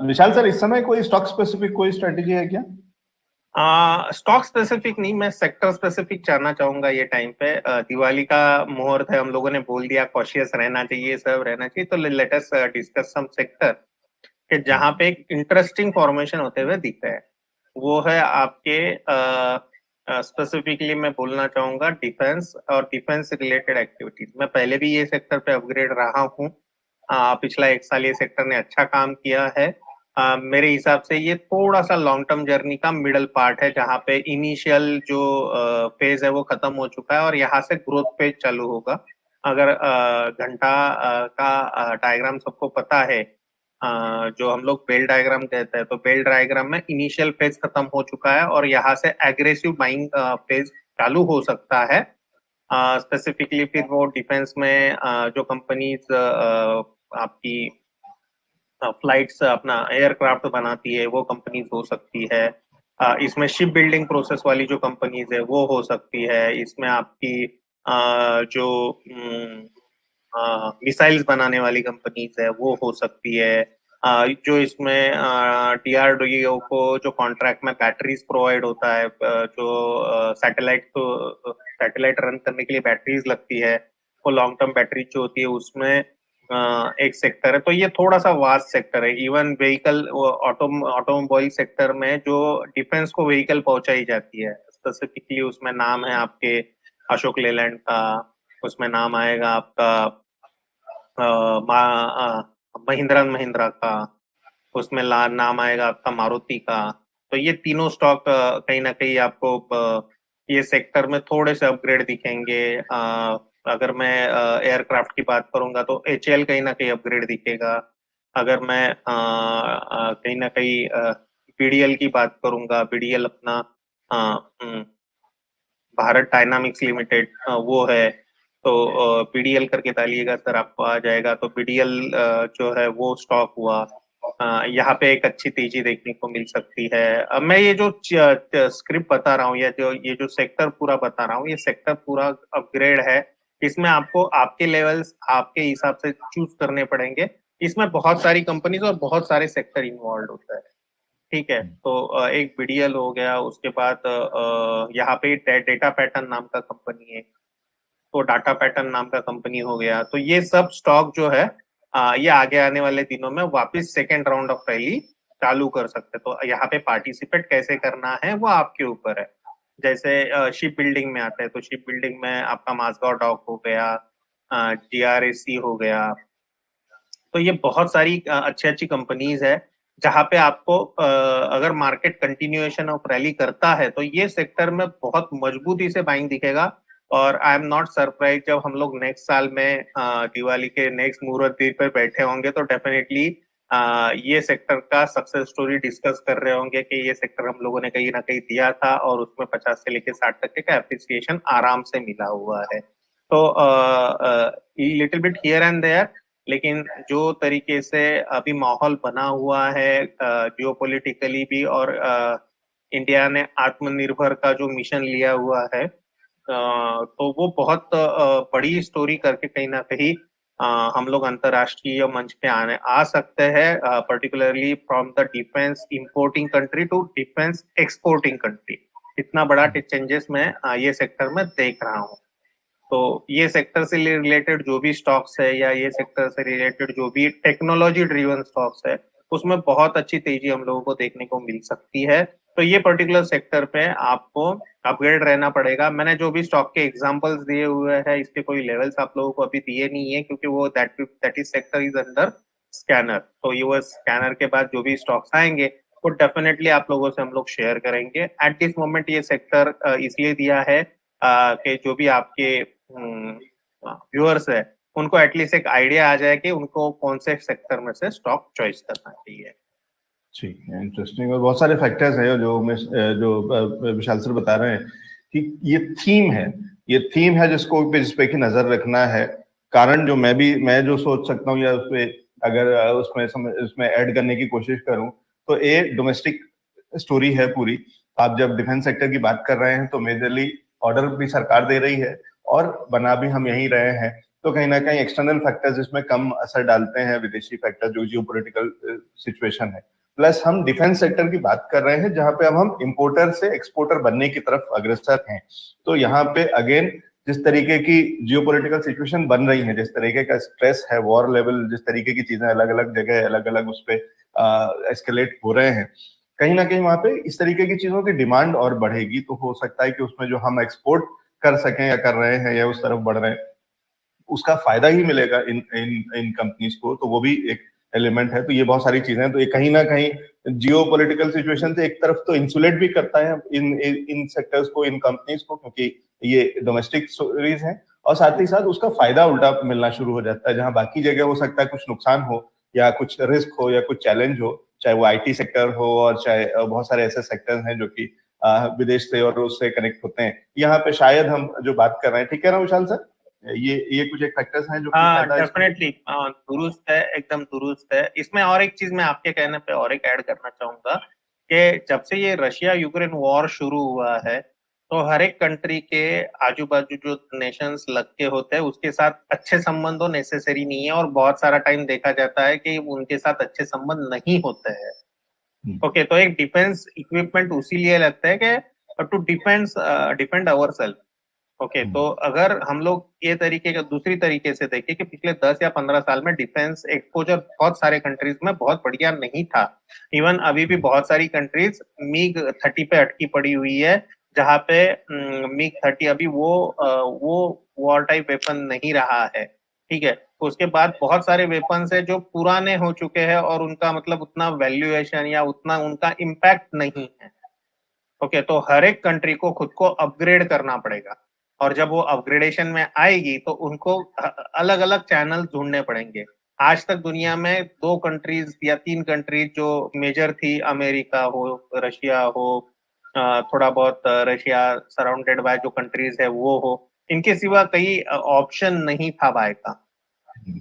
विशाल sir, इस समय कोई स्टॉक स्पेसिफिक कोई स्ट्रेटेजी है क्या? स्टॉक स्पेसिफिक नहीं, मैं सेक्टर स्पेसिफिक जानना चाहूंगा ये टाइम पे। दिवाली का मुहूर्त है, हम लोगों ने बोल दिया कॉशियस रहना चाहिए, सब रहना चाहिए, तो let us discuss some sector कि जहां पे एक इंटरेस्टिंग फॉर्मेशन होते हुए दिख रहा है। वो है आपके स्पेसिफिकली मैं बोलना चाहूंगा डिफेंस और डिफेंस रिलेटेड एक्टिविटीज। मैं पहले भी ये सेक्टर पे अपग्रेड रहा हूँ। पिछला 1 साल ये सेक्टर ने अच्छा काम किया है। मेरे हिसाब से ये थोड़ा सा लॉन्ग टर्म जर्नी का मिडल पार्ट है, जहाँ पे इनिशियल जो फेज है वो खत्म हो चुका है और यहाँ से ग्रोथ फेज चालू होगा। अगर घंटा का डायग्राम सबको पता है, जो हम लोग बेल डायग्राम कहते हैं, तो बेल डायग्राम में इनिशियल फेज खत्म हो चुका है और यहाँ से एग्रेसिव बाइंग फेज चालू हो सकता है। स्पेसिफिकली फिर वो डिफेंस में जो कंपनीज आपकी फ्लाइट्स अपना एयरक्राफ्ट बनाती है वो कंपनीज हो सकती है। इसमें शिप बिल्डिंग प्रोसेस वाली जो कंपनीज है वो हो सकती है। इसमें आपकी जो मिसाइल्स बनाने वाली कंपनीज है वो हो सकती है। जो इसमें डीआरडीओ को जो कॉन्ट्रैक्ट में बैटरीज प्रोवाइड होता है, जो सैटेलाइट रन करने के लिए बैटरीज लगती है, वो लॉन्ग टर्म बैटरी जो होती है उसमें एक सेक्टर है। तो ये थोड़ा सा वास्ट सेक्टर है। इवन व्हीकल ऑटोमोबाइल सेक्टर में जो डिफेंस को व्हीकल पहुंचाई जाती है, स्पेसिफिकली उसमें नाम है आपके अशोक लेलैंड का, उसमें नाम आएगा आपका महिंद्रा महिंद्रा का, उसमें नाम आएगा आपका मारुति का। तो ये तीनों स्टॉक कहीं ना कहीं आपको ये सेक्टर में थोड़े से अपग्रेड दिखेंगे। अगर मैं एयरक्राफ्ट की बात करूंगा तो एचएएल कहीं ना कहीं अपग्रेड दिखेगा। अगर मैं कहीं ना कहीं बीडीएल की बात करूंगा, बीडीएल अपना भारत डायनामिक्स लिमिटेड वो है, तो बीडीएल करके डालिएगा सर, आपको आ जाएगा। तो बीडीएल जो है वो स्टॉक हुआ। यहाँ पे एक अच्छी तेजी देखने को मिल सकती है। मैं ये जो स्क्रिप्ट बता रहा हूँ या जो ये जो सेक्टर पूरा बता रहा हूँ, ये सेक्टर पूरा अपग्रेड है। इसमें आपको आपके लेवल्स आपके हिसाब से चूज करने पड़ेंगे। इसमें बहुत सारी कंपनीज और बहुत सारे सेक्टर इन्वॉल्व होता है। ठीक है, तो एक बीडीएल हो गया, उसके बाद यहाँ पे डेटा पैटर्न नाम का कंपनी है, तो डाटा पैटर्न नाम का कंपनी हो गया। तो ये सब स्टॉक जो है ये आगे आने वाले दिनों में वापस सेकेंड राउंड ऑफ रैली चालू कर सकते हैं। तो यहाँ पे पार्टिसिपेट कैसे करना है वो आपके ऊपर है। जैसे शिप बिल्डिंग में आता है, तो शिप बिल्डिंग में आपका माजगांव डॉक हो गया, जीआरएससी हो गया। तो ये बहुत सारी अच्छी अच्छी कंपनीज है जहां पे आपको अगर मार्केट कंटिन्यूएशन ऑफ रैली करता है तो ये सेक्टर में बहुत मजबूती से बाइंग दिखेगा। और आई एम नॉट सरप्राइज जब हम लोग नेक्स्ट साल में दिवाली के नेक्स्ट मुहूर्त दिन पर बैठे होंगे तो डेफिनेटली ये सेक्टर का सक्सेस स्टोरी डिस्कस कर रहे होंगे कि ये सेक्टर हम लोगों ने कहीं ना कहीं दिया था और उसमें 50 से लेकर 60% का एप्रिसिएशन आराम से मिला हुआ है। तो little bit here and there, लेकिन जो तरीके से अभी माहौल बना हुआ है जियोपॉलिटिकली भी, और इंडिया ने आत्मनिर्भर का जो मिशन लिया हुआ है, तो वो बहुत बड़ी स्टोरी करके कहीं ना कहीं हम लोग अंतरराष्ट्रीय मंच पे आ सकते हैं, particularly from the defence importing country to defence exporting country. इतना बड़ा चेंजेस मैं ये सेक्टर में देख रहा हूँ। तो ये सेक्टर से रिलेटेड जो भी स्टॉक्स है या ये सेक्टर से रिलेटेड जो भी टेक्नोलॉजी ड्रिवन स्टॉक्स है, उसमें बहुत अच्छी तेजी हम लोगों को देखने को मिल सकती है। तो ये पर्टिकुलर सेक्टर पे आपको अपग्रेड रहना पड़ेगा। मैंने जो भी स्टॉक के एग्जांपल्स दिए हुए हैं, इसके कोई लेवल्स आप लोगों को अभी दिए नहीं है, क्योंकि वो that is sector is under scanner. तो ये वो स्कैनर के बाद जो भी स्टॉक्स आएंगे वो डेफिनेटली आप लोगों से हम लोग शेयर करेंगे। एट दिस मोमेंट ये सेक्टर इसलिए दिया है कि जो भी आपके व्यूअर्स है उनको एटलीस्ट एक आइडिया आ जाए कि उनको कौन से सेक्टर में से स्टॉक चॉइस करना चाहिए। ठीक है, इंटरेस्टिंग। और बहुत सारे फैक्टर्स हैं जो विशाल सर बता रहे हैं कि ये थीम है जिस पे की नजर रखना है। कारण जो मैं जो सोच सकता हूँ या उसपे अगर उसमें ऐड करने की कोशिश करूँ तो डोमेस्टिक स्टोरी है पूरी। आप जब डिफेंस सेक्टर की बात कर रहे हैं तो मेजरली ऑर्डर भी सरकार दे रही है और बना भी हम यहीं रहे हैं। तो कहीं ना कहीं एक्सटर्नल फैक्टर्स इसमें कम असर डालते हैं, विदेशी फैक्टर जो जियोपॉलिटिकल सिचुएशन है। प्लस हम डिफेंस सेक्टर की बात कर रहे हैं जहां पे अब हम इंपोर्टर से एक्सपोर्टर बनने की तरफ अग्रसर हैं। तो यहाँ पे अगेन जिस तरीके की जियोपॉलिटिकल सिचुएशन बन रही है, जिस तरीके का स्ट्रेस है, वॉर लेवल, जिस तरीके की चीजें अलग अलग जगह अलग अलग उस पर एस्केलेट हो रहे हैं, कहीं ना कहीं वहां पे इस तरीके की चीजों की डिमांड और बढ़ेगी। तो हो सकता है कि उसमें जो हम एक्सपोर्ट कर सकें या कर रहे हैं या उस तरफ बढ़ रहे हैं, उसका फायदा ही मिलेगा इन इन इन कंपनीज को। तो वो भी एक एलिमेंट है। तो ये बहुत सारी चीजें हैं। तो ये कहीं ना कहीं जियो पोलिटिकल सिचुएशन से एक तरफ तो इंसुलेट भी करता है इन सेक्टर्स को, इन कंपनीज को, क्योंकि ये डोमेस्टिक स्टोरीज हैं, और साथ ही साथ उसका फायदा उल्टा मिलना शुरू हो जाता है। जहां बाकी जगह हो सकता है कुछ नुकसान हो या कुछ रिस्क हो या कुछ चैलेंज हो, चाहे वो आईटी सेक्टर हो और चाहे बहुत सारे ऐसे सेक्टर्स हैं जो कि विदेश से और उससे कनेक्ट होते हैं, यहाँ पे शायद हम जो बात कर रहे हैं, ठीक है ना विशाल सर, ये कुछ एक फैक्टर्स हैं जो कि हाँ फायदा डेफिनेटली दुरुस्त है, एकदम दुरुस्त है। इसमें और एक चीज मैं आपके कहने पे और एक ऐड करना चाहूंगा कि जब से ये रशिया यूक्रेन वॉर शुरू हुआ है, तो हर एक कंट्री के आजू बाजू जो नेशंस लग के होते हैं उसके साथ अच्छे संबंध नेसेसरी नहीं है, और बहुत सारा टाइम देखा जाता है कि उनके साथ अच्छे संबंध नहीं होते हैं। ओके, तो एक डिफेंस इक्विपमेंट उसी लिए लगता है कि to defend our self. Okay, तो अगर हम लोग ये तरीके का दूसरी तरीके से देखें कि पिछले 10 या 15 साल में डिफेंस एक्सपोजर बहुत सारे कंट्रीज में बहुत बढ़िया नहीं था। इवन अभी भी बहुत सारी कंट्रीज मिग 30 पे अटकी पड़ी हुई है, जहां पे मिग 30 अभी वो वॉर टाइप वेपन नहीं रहा है। ठीक है, तो उसके बाद बहुत सारे वेपन्स है जो पुराने हो चुके हैं और उनका मतलब उतना वैल्यूएशन या उतना उनका इम्पैक्ट नहीं है। ओके, तो हर एक कंट्री को खुद को अपग्रेड करना पड़ेगा, और जब वो अपग्रेडेशन में आएगी तो उनको अलग अलग चैनल ढूंढने पड़ेंगे। आज तक दुनिया में 2 कंट्रीज या 3 कंट्रीज जो मेजर थी, अमेरिका हो, रशिया हो, थोड़ा बहुत रशिया सराउंडेड बाय जो कंट्रीज है वो हो, इनके सिवा कई ऑप्शन नहीं था बाय का,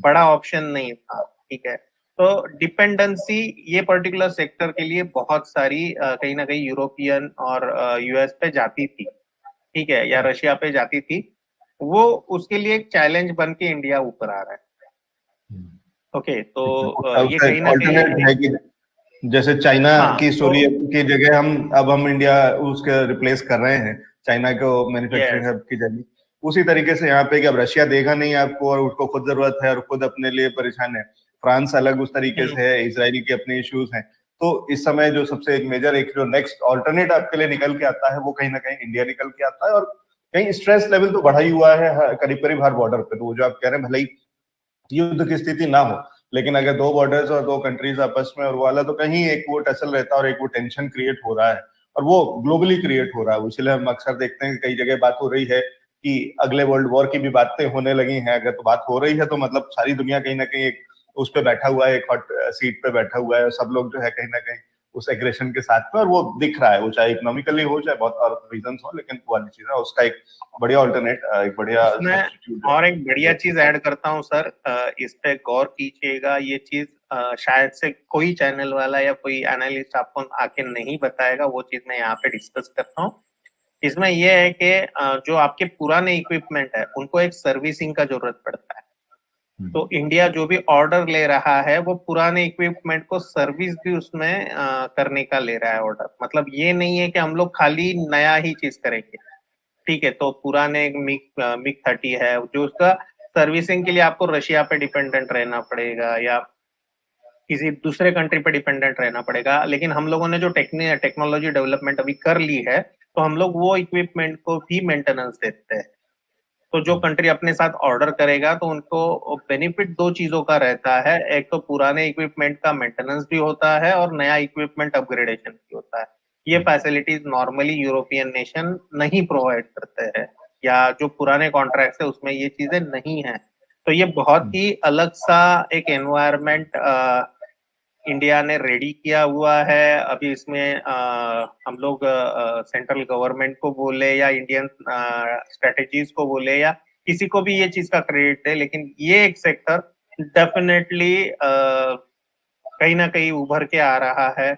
बड़ा ऑप्शन नहीं था। ठीक है, तो डिपेंडेंसी ये पर्टिकुलर सेक्टर के लिए बहुत सारी कहीं ना कहीं यूरोपियन और यूएस पे जाती थी, ठीक है, या रशिया पे जाती थी, वो उसके लिए एक चैलेंज बन के इंडिया ऊपर आ रहा है। ओके, तो ये कहीं ना ऑल्टरनेट है कहीं कि जैसे चाइना हाँ की तो स्टोरी की जगह हम इंडिया उसके रिप्लेस कर रहे हैं चाइना को मैन्युफैक्चरिंग यस हब की जगह। उसी तरीके से यहाँ पे कि अब रशिया देगा नहीं आपको और उसको खुद जरूरत है और खुद अपने लिए परेशान है। फ्रांस अलग उस तरीके से है, इसराइल के अपने इश्यूज हैं। तो इस समय जो सबसे एक मेजर एक जो नेक्स्ट ऑल्टरनेट आपके लिए निकल के आता है वो कहीं ना कहीं इंडिया निकल के आता है। और कहीं स्ट्रेस लेवल तो बढ़ा ही हुआ है करीब करीब हर बॉर्डर पे। तो वो जो आप कह रहे हैं भले ही युद्ध की स्थिति ना हो, लेकिन अगर 2 बॉर्डर्स और 2 कंट्रीज आपस में और वो वाला, तो कहीं एक वो टसल रहता है और एक वो टेंशन क्रिएट हो रहा है, और वो ग्लोबली क्रिएट हो रहा है। इसलिए हम अक्सर देखते हैं कि कई जगह बात हो रही है कि अगले वर्ल्ड वॉर की भी बातें होने लगी हैं। अगर तो बात हो रही है तो मतलब सारी दुनिया कहीं ना कहीं एक उस पे बैठा हुआ है, एक हॉट सीट पे बैठा हुआ है, और सब लोग जो है कहीं ना कहीं उस एग्रेशन के साथ में, और वो दिख रहा है, वो चाहे इकोनॉमिकली हो चाहे बहुत और रीजन हो, लेकिन वो वाली चीज है उसका एक बढ़िया ऑल्टरनेट, एक बढ़िया इसमें सब्स्टिट्यूट और एक बढ़िया चीज ऐड करता हूँ सर, इस पे गौर कीजिएगा। ये चीज शायद से कोई चैनल वाला या कोई एनालिस्ट आपको आके नहीं बताएगा, वो चीज मैं यहाँ पे डिस्कस करता हूँ। इसमें यह है कि जो आपके पुराने इक्विपमेंट है उनको एक सर्विसिंग का जरूरत पड़ता है। तो इंडिया जो भी ऑर्डर ले रहा है वो पुराने इक्विपमेंट को सर्विस भी उसमें करने का ले रहा है ऑर्डर। मतलब ये नहीं है कि हम लोग खाली नया ही चीज करेंगे। ठीक है, तो पुराने मिग 30 है जो उसका सर्विसिंग के लिए आपको रशिया पे डिपेंडेंट रहना पड़ेगा या किसी दूसरे कंट्री पे डिपेंडेंट रहना पड़ेगा। लेकिन हम लोगों ने जो टेक्नोलॉजी डेवलपमेंट अभी कर ली है, तो हम लोग वो इक्विपमेंट को भी मेंटेनेंस देते हैं। तो जो कंट्री अपने साथ ऑर्डर करेगा तो उनको बेनिफिट 2 चीजों का रहता है, एक तो पुराने इक्विपमेंट का मेंटेनेंस भी होता है और नया इक्विपमेंट अपग्रेडेशन भी होता है। ये फैसिलिटीज नॉर्मली यूरोपियन नेशन नहीं प्रोवाइड करते हैं, या जो पुराने कॉन्ट्रैक्ट है उसमें ये चीजें नहीं है। तो ये बहुत ही अलग सा एक एनवायरमेंट इंडिया ने रेडी किया हुआ है। अभी इसमें हम लोग सेंट्रल गवर्नमेंट को बोले या इंडियन स्ट्रेटेजीज को बोले या किसी को भी ये चीज का क्रेडिट है, लेकिन ये एक सेक्टर डेफिनेटली कहीं ना कहीं उभर के आ रहा है।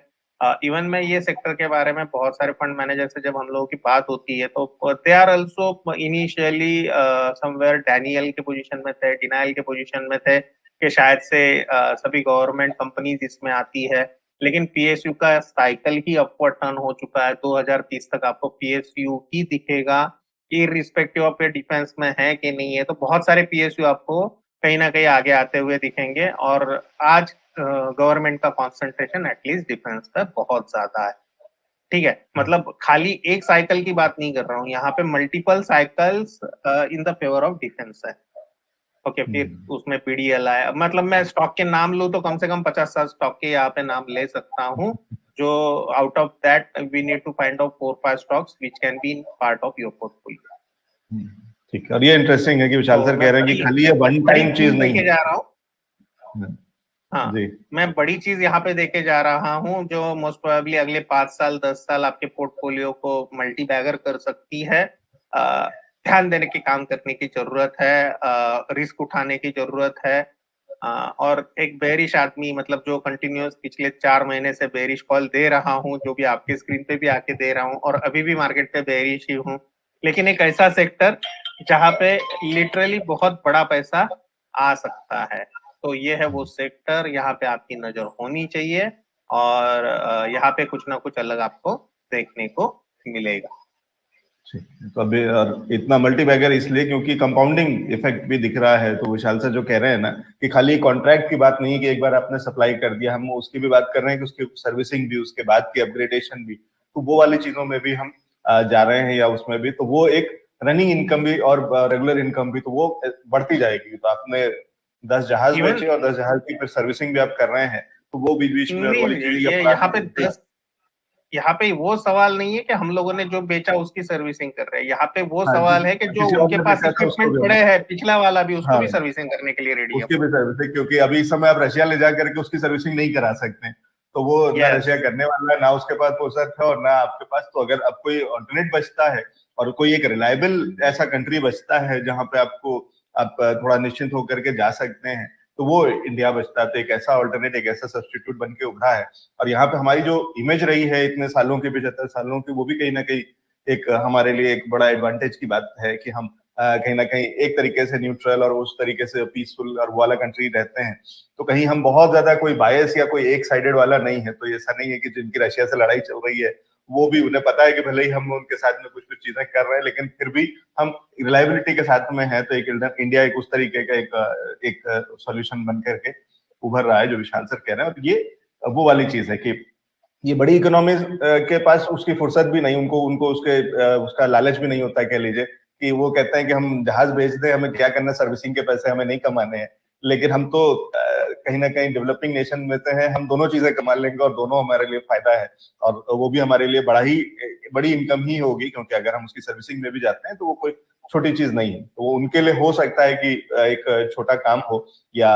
इवन में ये सेक्टर के बारे में बहुत सारे फंड मैनेजर से जब हम लोगों की बात होती है तो they are also initially somewhere denial के पोजीशन में थे, डिनायल के पोजीशन में थे कि शायद से सभी गवर्नमेंट कंपनीज इसमें आती है, लेकिन पीएसयू का साइकिल ही अपवर्ड टर्न हो चुका है। 2030 तक आपको पीएसयू ही दिखेगा, इररिस्पेक्टिव ऑफ ये डिफेंस में है कि नहीं है। तो बहुत सारे पीएसयू आपको कहीं ना कहीं आगे आते हुए दिखेंगे, और आज गवर्नमेंट का कंसंट्रेशन एटलीस्ट डिफेंस पे बहुत ज्यादा है। ठीक है, मतलब खाली एक साइकिल की बात नहीं कर रहा हूँ, यहाँ पे multiple cycles in the favour of defence है। ओके, फिर उसमें पीडीएल आया, मतलब मैं स्टॉक के नाम लूं तो कम से कम 50-60 स्टॉक के यहाँ पे नाम ले सकता हूँ, जो out of that we need to find out 4-5 stocks which can be in part of your portfolio. ठीक है, और ये इंटरेस्टिंग है कि विशाल सर कह रहे हैं कि खाली ये वन टाइम चीज नहीं है, जा रहा हूँ। हाँ जी, मैं बड़ी चीज यहाँ पे देके जा रहा हूँ जो मोस्ट प्रोबेबली अगले 5 साल 10 साल आपके पोर्टफोलियो को मल्टी बैगर कर सकती है। ध्यान देने की, काम करने की जरूरत है, रिस्क उठाने की जरूरत है। और एक बेरिश आदमी, मतलब जो कंटिन्यूअस पिछले 4 महीने से बेरिश कॉल दे रहा हूँ, जो भी आपके स्क्रीन पे भी आके दे रहा हूँ, और अभी भी मार्केट पे बेरिश ही हूँ, लेकिन एक ऐसा सेक्टर जहाँ पे लिटरली बहुत बड़ा पैसा आ सकता है। तो ये है वो सेक्टर, यहाँ पे आपकी नजर होनी चाहिए, और यहाँ पे कुछ ना कुछ अलग आपको देखने को मिलेगा। तो अभी इतना मल्टी बैगर इसलिए क्योंकि कंपाउंडिंग इफेक्ट भी दिख रहा है। तो विशाल सर जो कह रहे हैं ना कि खाली कॉन्ट्रैक्ट की बात नहीं है कि एक बार आपने सप्लाई कर दिया, हम उसकी भी बात कर रहे हैं कि उसकी सर्विसिंग भी, उसके बाद की अपग्रेडेशन भी, तो वो वाली चीजों में भी हम जा रहे हैं, या उसमें भी तो वो एक रनिंग इनकम भी और रेगुलर इनकम भी तो वो बढ़ती जाएगी। तो आपने 10 जहाज बेचे और 10 जहाज की फिर सर्विसिंग भी आप कर रहे हैं, तो वो बीच बीच में वाली चीज यहाँ पे वो सवाल नहीं है कि हम लोगों ने जो बेचा उसकी सर्विसिंग कर रहे हैं, यहाँ पे वो सवाल है कि जो उनके पास इक्विपमेंट पड़े हैं, पिछला वाला भी, उसको भी सर्विसिंग करने के लिए रेडी है। उसकी भी सर्विसिंग, क्योंकि अभी इस समय आप रशिया ले जा करके उसकी सर्विसिंग नहीं करा सकते, तो वो ना रशिया करने वाला है, ना उसके पास फुर्सत है, और ना आपके पास। तो अगर अब कोई ऑल्टरनेट बचता है और कोई एक रिलायबल ऐसा कंट्री बचता है जहां पे आपको आप थोड़ा निश्चिंत होकर के जा सकते हैं, तो वो इंडिया बचता है। तो एक ऐसा ऑल्टरनेट, एक ऐसा सब्स्टिट्यूट बन के उभरा है। और यहाँ पे हमारी जो इमेज रही है इतने सालों की, 75 सालों की, वो भी कहीं ना कहीं एक हमारे लिए एक बड़ा एडवांटेज की बात है कि हम कहीं ना कहीं एक तरीके से न्यूट्रल और उस तरीके से पीसफुल और वाला कंट्री रहते हैं। तो कहीं हम बहुत ज्यादा कोई बायस या कोई एक साइडेड वाला नहीं है। तो ऐसा नहीं है कि जिनकी रशिया से लड़ाई चल रही है वो भी, उन्हें पता है कि भले ही हम उनके साथ में कुछ कुछ चीजें कर रहे हैं, लेकिन फिर भी हम रिलायबिलिटी के साथ में है। तो एक इंडिया एक उस तरीके का एक सॉल्यूशन बन करके उभर रहा है, जो विशाल सर कह रहे हैं। और ये वो वाली चीज है कि ये बड़ी इकोनॉमीज के पास उसकी फुर्सत भी नहीं, उनको उसका लालच भी नहीं होता, कह लीजिए कि वो कहते हैं कि हम जहाज बेच दें, हमें क्या करना, सर्विसिंग के पैसे हमें नहीं कमाने हैं। लेकिन हम तो कहीं ना कहीं डेवलपिंग नेशन में से हैं, हम दोनों चीजें कमा लेंगे और दोनों हमारे लिए फायदा है, और वो भी हमारे लिए बड़ी इनकम ही होगी, क्योंकि अगर हम उसकी सर्विसिंग में भी जाते हैं तो वो कोई छोटी चीज नहीं है। तो वो उनके लिए हो सकता है कि एक छोटा काम हो, या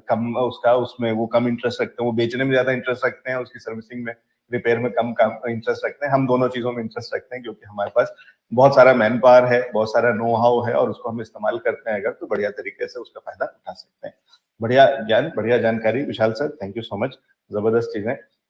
कम उसका, उसमें वो कम इंटरेस्ट रखते हैं, वो बेचने में ज्यादा इंटरेस्ट रखते हैं, उसकी सर्विसिंग में, रिपेयर में कम इंटरेस्ट रखते हैं। हम दोनों चीजों में इंटरेस्ट रखते हैं, क्योंकि हमारे पास बहुत सारा मैन पावर है, बहुत सारा नो हाउ है, और उसको हम इस्तेमाल करते हैं अगर, तो बढ़िया तरीके से उसका फायदा उठा सकते हैं। बढ़िया ज्ञान, बढ़िया जानकारी Vishal sir, thank you so much, जबरदस्त चीजें।